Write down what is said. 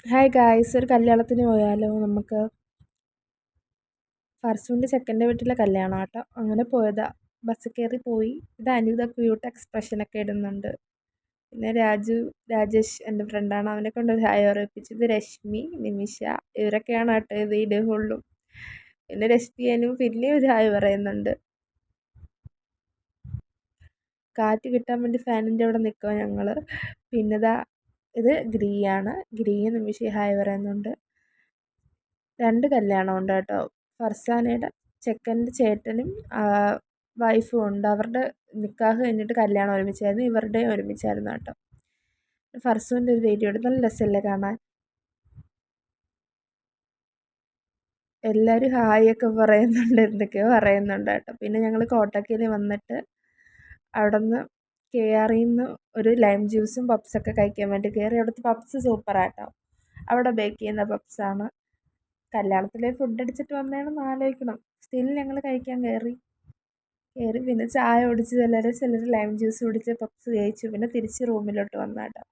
Hi guys, ഒരു കല്യാണത്തിന് പോയാലോ നമുക്ക്? ഫർസൂൻ്റെ ചെക്കൻ്റെ വീട്ടിലെ കല്യാണം കേട്ടോ. അങ്ങനെ പോയതാ. ബസ്സിൽ കയറി പോയി. ഇത് അനിത ക്യൂട്ട് എക്സ്പ്രഷനൊക്കെ ഇടുന്നുണ്ട്. പിന്നെ രാജേഷ് എൻ്റെ ഫ്രണ്ടാണ്, അവനെ കൊണ്ട് ഒരു ഹായ് പറയിപ്പിച്ചു. ഇത് രശ്മി, നിമിഷ, ഇവരൊക്കെയാണ് കേട്ടോ ഇത് ഇടുകയുള്ളൂ. പിന്നെ രശ്മിയനും പിന്നെ ഒരു ഹായ് പറയുന്നുണ്ട്. കാറ്റ് കിട്ടാൻ വേണ്ടി ഫാനിൻ്റെ അവിടെ നിൽക്കുക ഞങ്ങൾ. പിന്നെ ഇത് ഗ്രീയാണ്. ഗ്രീയും നിമിഷ ഹായ് പറയുന്നുണ്ട്. 2 കല്യാണമുണ്ട് കേട്ടോ. ഫർസാനയുടെ ചെക്കൻ്റെ ചേട്ടനും വൈഫും ഉണ്ട്. അവരുടെ നിക്കാഹ് കഴിഞ്ഞിട്ട് കല്യാണം ഒരുമിച്ചായിരുന്നു. ഇവരുടെയും ഒരുമിച്ചായിരുന്നു കേട്ടോ. ഫർസൂൻ്റെ ഒരു വീഡിയോ എടുത്ത് നല്ല രസമല്ലേ കാണാൻ. എല്ലാവരും ഹായ് ഒക്കെ പറയുന്നുണ്ട്, എന്തൊക്കെയോ പറയുന്നുണ്ട് കേട്ടോ. പിന്നെ ഞങ്ങൾ കോട്ടക്കൽ വന്നിട്ട് അവിടെ നിന്ന് KREന്ന് ഒരു ലൈം ജ്യൂസും പപ്സൊക്കെ കഴിക്കാൻ വേണ്ടി കയറി. അവിടുത്തെ പപ്സ് സൂപ്പറാട്ടോ. അവിടെ ബേക്ക് ചെയ്യുന്ന പപ്സാണ്. കല്യാണത്തിൽ ഫുഡ് അടിച്ചിട്ട് വന്നതാണെന്ന് ആലോചിക്കണം. സ്റ്റിൽ ഞങ്ങൾ കഴിക്കാൻ കയറി. പിന്നെ ചായ കുടിച്ച് ചിലർ ലൈം ജ്യൂസ് കുടിച്ച് പപ്സ് കഴിച്ചു. പിന്നെ തിരിച്ച് റൂമിലോട്ട് വന്നു കേട്ടോ.